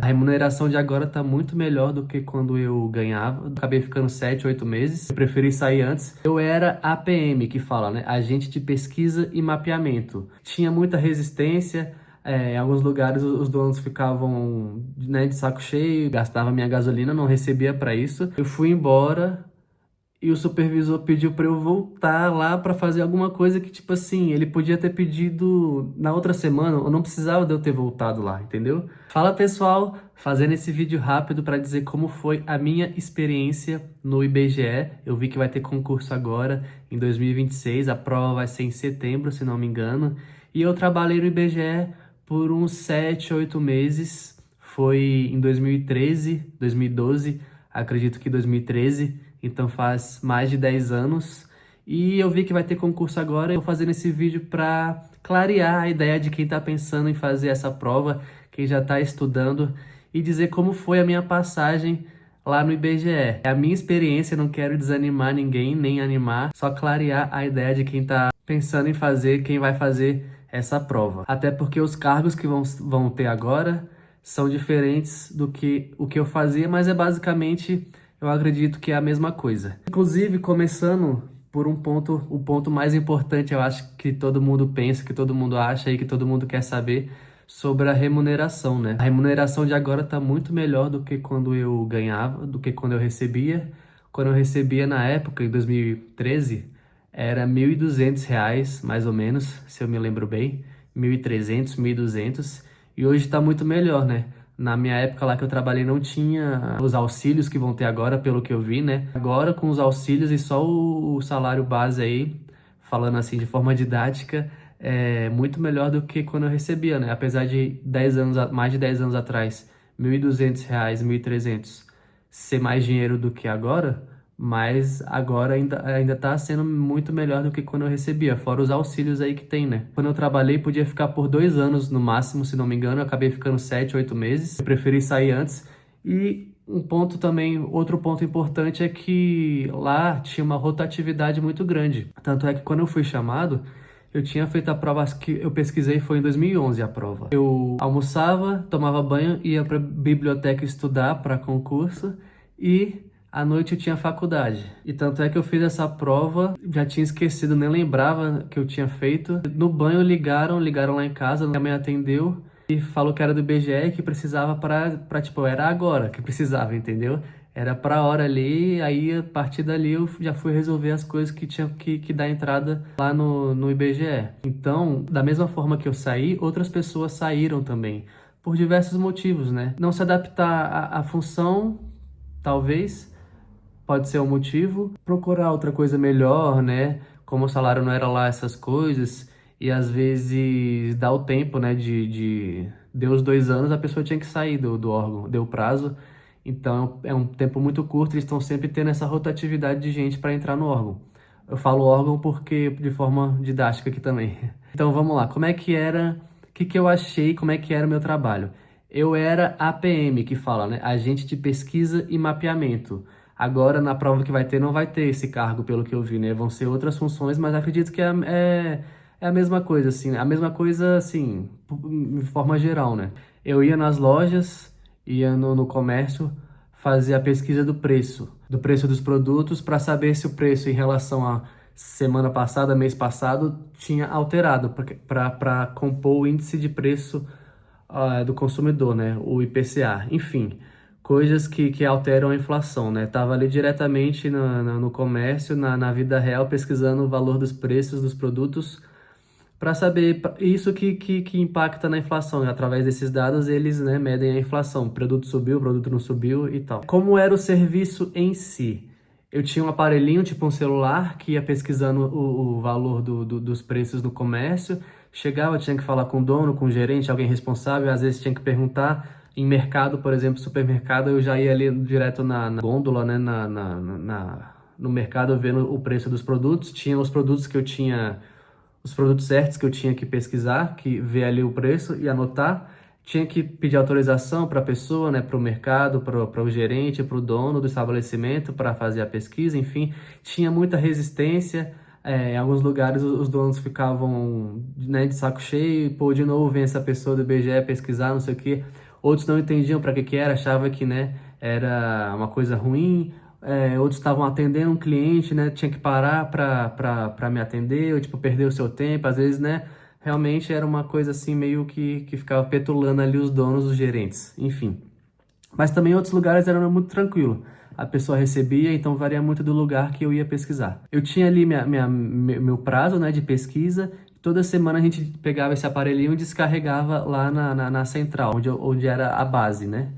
A remuneração de agora tá muito melhor do que quando eu ganhava. Acabei ficando 7, 8 meses. Eu preferi sair antes. Eu era APM, que fala, né? Agente de pesquisa e mapeamento. Tinha muita resistência. Em alguns lugares os donos ficavam, né, de saco cheio, gastava minha gasolina, não recebia para isso. Eu fui embora. E o supervisor pediu para eu voltar lá para fazer alguma coisa que, tipo assim, ele podia ter pedido na outra semana, ou não precisava de eu ter voltado lá, entendeu? Fala pessoal, fazendo esse vídeo rápido para dizer como foi a minha experiência no IBGE. Eu vi que vai ter concurso agora em 2026, a prova vai ser em setembro, se não me engano. E eu trabalhei no IBGE por uns 7, 8 meses. Foi em 2013, 2012, acredito que 2013. Então faz mais de 10 anos. E eu vi que vai ter concurso agora. Eu tô fazendo esse vídeo para clarear a ideia de quem está pensando em fazer essa prova, quem já está estudando, e dizer como foi a minha passagem lá no IBGE. É a minha experiência, não quero desanimar ninguém, nem animar, só clarear a ideia de quem está pensando em fazer, quem vai fazer essa prova. Até porque os cargos que vão ter agora são diferentes do que o que eu fazia, mas é basicamente, eu acredito que é a mesma coisa. Inclusive, começando por um ponto, o ponto mais importante, eu acho que todo mundo pensa, que todo mundo acha e que todo mundo quer saber sobre a remuneração, né? A remuneração de agora tá muito melhor do que quando eu ganhava, do que quando eu recebia. Quando eu recebia na época, em 2013, era R$ 1.200, mais ou menos, se eu me lembro bem. 1.300, 1.200. E hoje tá muito melhor, né? Na minha época lá que eu trabalhei não tinha os auxílios que vão ter agora, pelo que eu vi, né? Agora com os auxílios e só o salário base aí, falando assim de forma didática, é muito melhor do que quando eu recebia, né? Apesar de 10 anos, mais de 10 anos atrás, R$ 1.200, 1.300 ser mais dinheiro do que agora, mas agora ainda tá sendo muito melhor do que quando eu recebia, fora os auxílios aí que tem, né? Quando eu trabalhei, podia ficar por 2 anos no máximo, se não me engano, eu acabei ficando 7, 8 meses. Eu preferi sair antes. E um ponto também, outro ponto importante é que lá tinha uma rotatividade muito grande. Tanto é que quando eu fui chamado, eu tinha feito a prova, que eu pesquisei, foi em 2011 a prova. Eu almoçava, tomava banho, ia para biblioteca estudar para concurso e à noite eu tinha faculdade. E tanto é que eu fiz essa prova, já tinha esquecido, nem lembrava que eu tinha feito. No banho ligaram lá em casa, minha mãe atendeu e falou que era do IBGE, que precisava para tipo, era agora que precisava, entendeu? Era pra hora ali, aí a partir dali eu já fui resolver as coisas que tinha que dar entrada lá no IBGE. Então, da mesma forma que eu saí, outras pessoas saíram também, por diversos motivos, né? Não se adaptar à função, talvez, pode ser um motivo. Procurar outra coisa melhor, né? Como o salário não era lá essas coisas, e às vezes dá o tempo, né? Deu os 2 anos, a pessoa tinha que sair do órgão, deu prazo. Então é um tempo muito curto, eles estão sempre tendo essa rotatividade de gente para entrar no órgão. Eu falo órgão porque de forma didática aqui também. Então vamos lá, como é que era, o que eu achei, como é que era o meu trabalho? Eu era APM, que fala, né? Agente de pesquisa e mapeamento. Agora, na prova que vai ter, não vai ter esse cargo, pelo que eu vi, né? Vão ser outras funções, mas acredito que é a mesma coisa, assim, né? A mesma coisa, assim, de forma geral, né? Eu ia nas lojas, ia no comércio, fazer a pesquisa do preço dos produtos, para saber se o preço em relação à semana passada, mês passado, tinha alterado, para compor o índice de preço do consumidor, né? O IPCA, enfim, coisas que alteram a inflação, né? Tava ali diretamente no comércio, na vida real, pesquisando o valor dos preços dos produtos para saber isso que impacta na inflação. E através desses dados, eles, né, medem a inflação. O produto subiu, o produto não subiu e tal. Como era o serviço em si? Eu tinha um aparelhinho, tipo um celular, que ia pesquisando o valor dos preços no comércio. Chegava, tinha que falar com o dono, com o gerente, alguém responsável. Às vezes tinha que perguntar. Em mercado, por exemplo, supermercado, eu já ia ali direto na gôndola, né, no mercado, vendo o preço dos produtos. Tinha os produtos que eu tinha, os produtos certos que eu tinha que pesquisar, que ver ali o preço e anotar. Tinha que pedir autorização para a pessoa, né, para o mercado, para o gerente, para o dono do estabelecimento, para fazer a pesquisa, enfim. Tinha muita resistência. Em alguns lugares os donos ficavam, né, de saco cheio, pô, de novo vem essa pessoa do IBGE pesquisar, não sei o quê. Outros não entendiam para que era, achavam que, né, era uma coisa ruim. Outros estavam atendendo um cliente, né, tinha que parar para me atender, ou tipo, perder o seu tempo, às vezes, né, realmente era uma coisa assim, meio que ficava petulando ali os donos, os gerentes, enfim. Mas também em outros lugares era muito tranquilo. A pessoa recebia, então varia muito do lugar que eu ia pesquisar. Eu tinha ali meu prazo, né, de pesquisa. Toda semana a gente pegava esse aparelhinho e descarregava lá na central, onde era a base, né?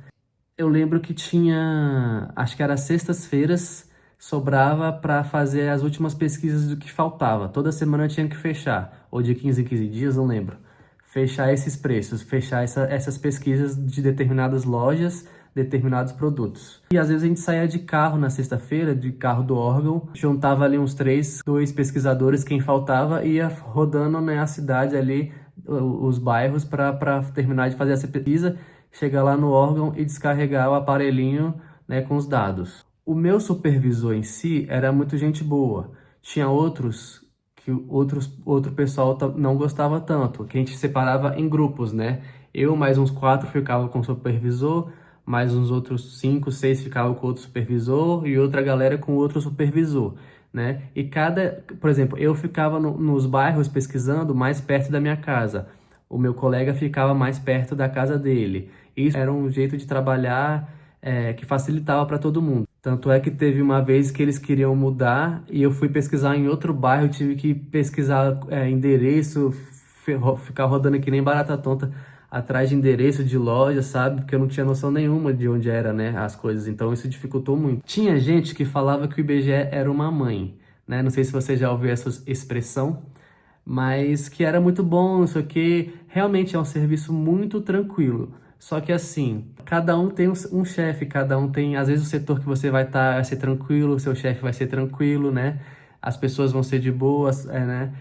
Eu lembro que tinha, acho que era sextas-feiras, sobrava para fazer as últimas pesquisas do que faltava. Toda semana eu tinha que fechar, ou de 15 em 15 dias, não lembro. Fechar esses preços, fechar essas pesquisas de determinadas lojas, determinados produtos. E às vezes a gente saía de carro na sexta-feira, de carro do órgão, juntava ali uns 2 pesquisadores, quem faltava, ia rodando, né, a cidade ali, os bairros, para terminar de fazer essa pesquisa, chegar lá no órgão e descarregar o aparelhinho, né, com os dados. O meu supervisor em si era muito gente boa. Tinha outros que outro pessoal não gostava tanto, que a gente separava em grupos, né? Eu mais uns 4 ficava com o supervisor, mais uns outros 5, 6 ficavam com outro supervisor e outra galera com outro supervisor, né? E por exemplo, eu ficava nos bairros pesquisando mais perto da minha casa. O meu colega ficava mais perto da casa dele. Isso era um jeito de trabalhar que facilitava para todo mundo. Tanto é que teve uma vez que eles queriam mudar e eu fui pesquisar em outro bairro, tive que pesquisar endereço, ficar rodando que nem barata tonta atrás de endereço de loja, sabe? Porque eu não tinha noção nenhuma de onde era, né, as coisas. Então isso dificultou muito. Tinha gente que falava que o IBGE era uma mãe, né? Não sei se você já ouviu essa expressão, mas que era muito bom, isso aqui realmente é um serviço muito tranquilo. Só que assim, cada um tem um chefe, cada um tem, às vezes o setor que você vai estar vai ser tranquilo, o seu chefe vai ser tranquilo, né? As pessoas vão ser de boas, né?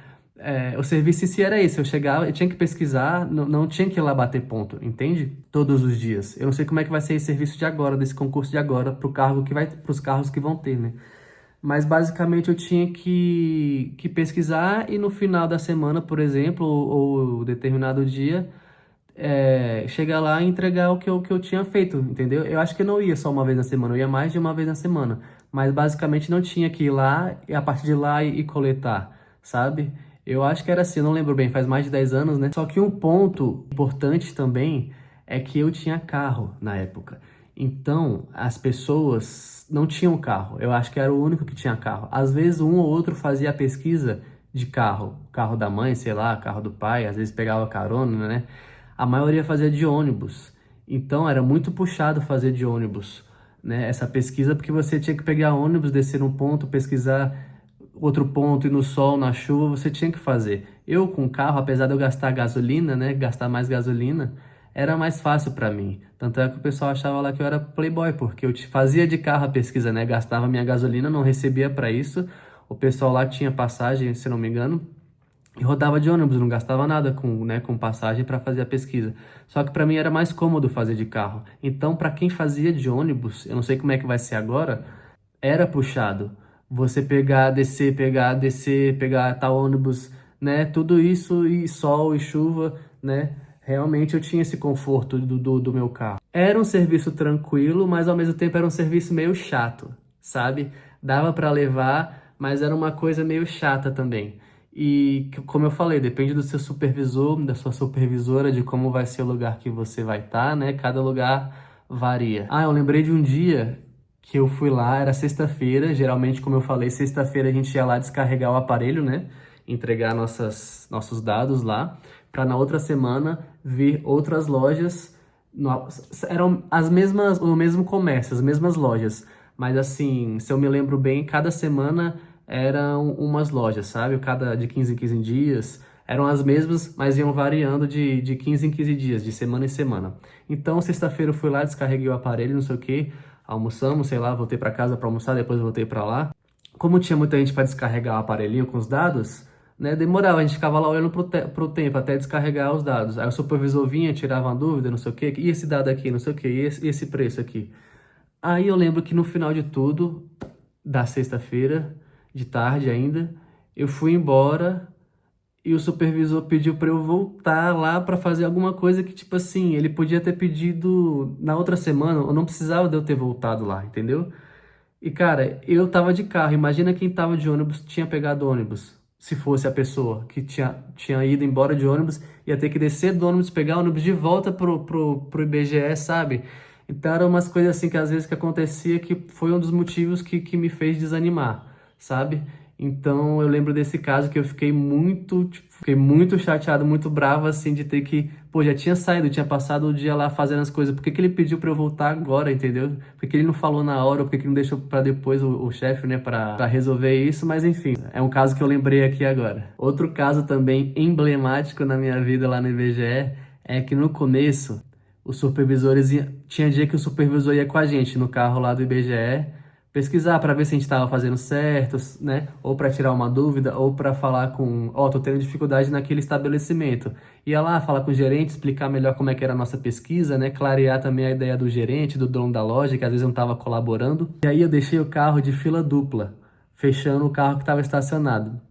O serviço em si era esse, eu chegava, eu tinha que pesquisar, não tinha que ir lá bater ponto, entende? Todos os dias. Eu não sei como é que vai ser esse serviço de agora, desse concurso de agora, pros cargos que vão ter, né? Mas basicamente eu tinha que pesquisar e no final da semana, por exemplo, ou determinado dia, chegar lá e entregar o que eu tinha feito, entendeu? Eu acho que eu não ia só uma vez na semana, eu ia mais de uma vez na semana. Mas basicamente não tinha que ir lá e a partir de lá e coletar, sabe? Eu acho que era assim, eu não lembro bem, faz mais de 10 anos, né? Só que um ponto importante também é que eu tinha carro na época. Então, as pessoas não tinham carro. Eu acho que era o único que tinha carro. Às vezes, um ou outro fazia a pesquisa de carro. Carro da mãe, sei lá, carro do pai. Às vezes pegava carona, né? A maioria fazia de ônibus. Então, era muito puxado fazer de ônibus, né? Essa pesquisa, porque você tinha que pegar ônibus, descer um ponto, pesquisar outro ponto, e no sol, na chuva, você tinha que fazer. Eu com carro, apesar de eu gastar gasolina, né? Gastar mais gasolina, era mais fácil para mim. Tanto é que o pessoal achava lá que eu era playboy, porque eu fazia de carro a pesquisa, né? Gastava minha gasolina, não recebia para isso. O pessoal lá tinha passagem, se não me engano, e rodava de ônibus, não gastava nada com passagem para fazer a pesquisa. Só que para mim era mais cômodo fazer de carro. Então, para quem fazia de ônibus, eu não sei como é que vai ser agora, era puxado. Você pegar, descer, pegar tal ônibus, né? Tudo isso e sol e chuva, né? Realmente eu tinha esse conforto do meu carro. Era um serviço tranquilo, mas ao mesmo tempo era um serviço meio chato, sabe? Dava para levar, mas era uma coisa meio chata também. E como eu falei, depende do seu supervisor, da sua supervisora, de como vai ser o lugar que você vai estar, né? Cada lugar varia. Ah, eu lembrei de um dia que eu fui lá, era sexta-feira, geralmente, como eu falei, sexta-feira a gente ia lá descarregar o aparelho, né? Entregar nossos dados lá, para na outra semana vir outras lojas, eram as mesmas, o mesmo comércio, as mesmas lojas, mas assim, se eu me lembro bem, cada semana eram umas lojas, sabe? Cada de 15 em 15 dias, eram as mesmas, mas iam variando de 15 em 15 dias, de semana em semana. Então, sexta-feira eu fui lá, descarreguei o aparelho, não sei o que, almoçamos, sei lá, voltei para casa para almoçar, depois voltei para lá. Como tinha muita gente para descarregar o aparelhinho com os dados, né, demorava, a gente ficava lá olhando pro tempo até descarregar os dados. Aí o supervisor vinha, tirava uma dúvida, não sei o que, e esse dado aqui, não sei o que, e esse preço aqui. Aí eu lembro que no final de tudo, da sexta-feira, de tarde ainda, eu fui embora e o supervisor pediu para eu voltar lá para fazer alguma coisa que, tipo assim, ele podia ter pedido na outra semana, ou não precisava de eu ter voltado lá, entendeu? E, cara, eu tava de carro. Imagina quem tava de ônibus tinha pegado ônibus. Se fosse a pessoa que tinha ido embora de ônibus, ia ter que descer do ônibus, pegar o ônibus de volta pro IBGE, sabe? Então, eram umas coisas assim que às vezes que acontecia que foi um dos motivos que me fez desanimar, sabe? Então, eu lembro desse caso que eu fiquei muito, tipo, fiquei muito chateado, muito bravo, assim, de ter que... Pô, já tinha saído, tinha passado o dia lá fazendo as coisas. Por que que ele pediu pra eu voltar agora, entendeu? Por que que ele não falou na hora? Por que que não deixou pra depois o chefe, né, pra resolver isso? Mas, enfim, é um caso que eu lembrei aqui agora. Outro caso também emblemático na minha vida lá no IBGE é que no começo, os supervisores... Tinha dia que o supervisor ia com a gente no carro lá do IBGE, pesquisar para ver se a gente estava fazendo certo, né? Ou para tirar uma dúvida, ou para falar com, ó, tô tendo dificuldade naquele estabelecimento. Ia lá falar com o gerente, explicar melhor como é que era a nossa pesquisa, né? Clarear também a ideia do gerente, do dono da loja, que às vezes não estava colaborando. E aí eu deixei o carro de fila dupla, fechando o carro que estava estacionado.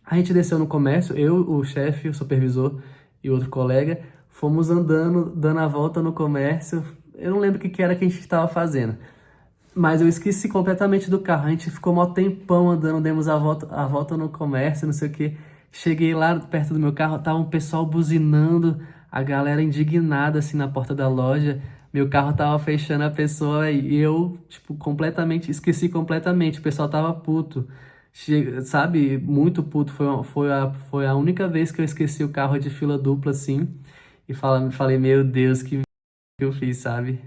A gente desceu no comércio, eu, o chefe, o supervisor e outro colega, fomos andando, dando a volta no comércio. Eu não lembro o que que era que a gente estava fazendo. Mas eu esqueci completamente do carro. A gente ficou mó tempão andando, demos a volta no comércio, não sei o quê. Cheguei lá perto do meu carro, tava um pessoal buzinando, a galera indignada assim na porta da loja. Meu carro tava fechando a pessoa e eu, tipo, completamente, esqueci completamente. O pessoal tava puto, sabe? Muito puto. Foi a única vez que eu esqueci o carro de fila dupla assim. E falei, meu Deus, que eu fiz, sabe?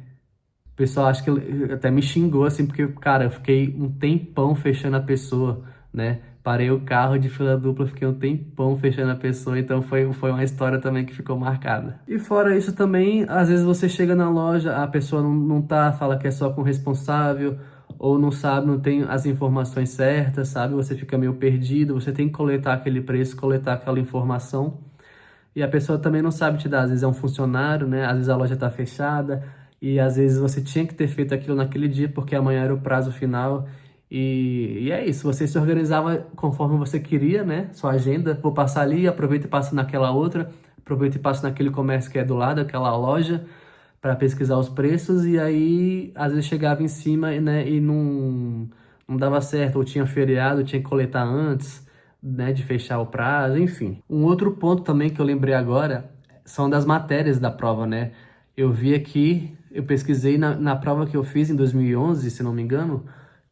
O pessoal acho que até me xingou, assim, porque, cara, eu fiquei um tempão fechando a pessoa, né? Parei o carro de fila dupla, fiquei um tempão fechando a pessoa, então foi uma história também que ficou marcada. E fora isso também, às vezes você chega na loja, a pessoa não tá, fala que é só com o responsável, ou não sabe, não tem as informações certas, sabe? Você fica meio perdido, você tem que coletar aquele preço, coletar aquela informação. E a pessoa também não sabe te dar, às vezes é um funcionário, né? Às vezes a loja está fechada e às vezes você tinha que ter feito aquilo naquele dia porque amanhã era o prazo final. E é isso, você se organizava conforme você queria, né? Sua agenda, vou passar ali, aproveito e passo naquela outra, aproveito e passo naquele comércio que é do lado, aquela loja, para pesquisar os preços e aí às vezes chegava em cima, né? E não dava certo, ou tinha feriado, tinha que coletar antes, né, de fechar o prazo, enfim. Um outro ponto também que eu lembrei agora são das matérias da prova, né? Eu vi aqui, eu pesquisei na prova que eu fiz em 2011, se não me engano,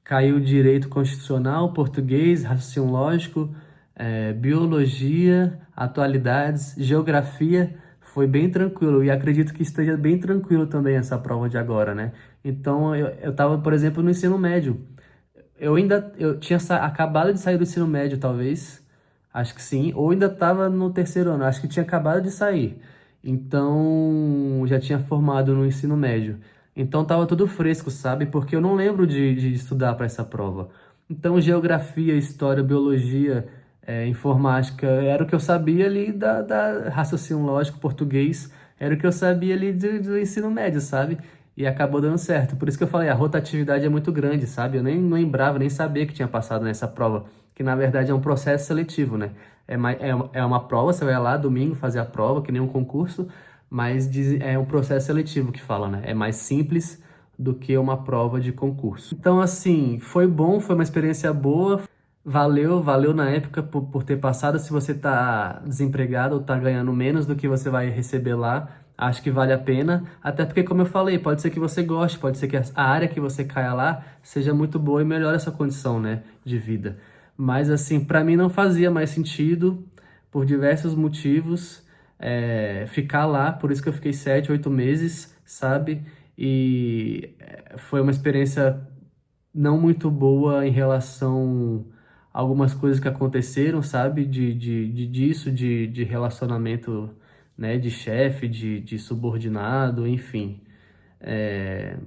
caiu direito constitucional, português, raciocínio lógico, biologia, atualidades, geografia. Foi bem tranquilo e acredito que esteja bem tranquilo também essa prova de agora, né? Então eu tava, por exemplo, no ensino médio. Eu tinha acabado de sair do ensino médio, talvez. Acho que sim. Ou ainda estava no terceiro ano. Acho que tinha acabado de sair. Então, já tinha formado no ensino médio. Então, tava tudo fresco, sabe? Porque eu não lembro de estudar para essa prova. Então, geografia, história, biologia, informática, era o que eu sabia ali da raciocínio lógico, português. Era o que eu sabia ali do ensino médio, sabe? E acabou dando certo. Por isso que eu falei, a rotatividade é muito grande, sabe? Eu nem lembrava, nem sabia que tinha passado nessa prova, que na verdade é um processo seletivo, né? É uma prova, você vai lá domingo fazer a prova, que nem um concurso, mas é um processo seletivo que fala, né? É mais simples do que uma prova de concurso. Então, assim, foi bom, foi uma experiência boa, valeu na época por ter passado. Se você tá desempregado ou tá ganhando menos do que você vai receber lá, acho que vale a pena, até porque, como eu falei, pode ser que você goste, pode ser que a área que você caia lá seja muito boa e melhore essa condição, né, de vida. Mas, assim, para mim não fazia mais sentido, por diversos motivos, ficar lá, por isso que eu fiquei 7, 8 meses, sabe? E foi uma experiência não muito boa em relação a algumas coisas que aconteceram, sabe? De relacionamento, né? De chefe, de subordinado, enfim. É,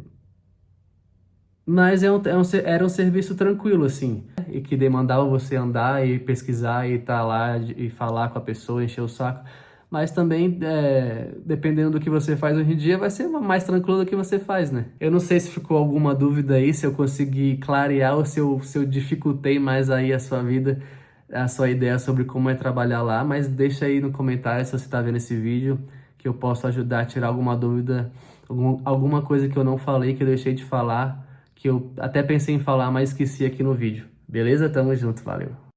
Mas era um serviço tranquilo, assim, e que demandava você andar e pesquisar e estar lá e falar com a pessoa, encher o saco. Mas também, dependendo do que você faz hoje em dia, vai ser mais tranquilo do que você faz, né? Eu não sei se ficou alguma dúvida aí, se eu consegui clarear ou se eu dificultei mais aí a sua vida a sua ideia sobre como é trabalhar lá, mas deixa aí no comentário se você está vendo esse vídeo, que eu posso ajudar a tirar alguma dúvida, alguma coisa que eu não falei, que eu deixei de falar, que eu até pensei em falar, mas esqueci aqui no vídeo. Beleza? Tamo junto, valeu!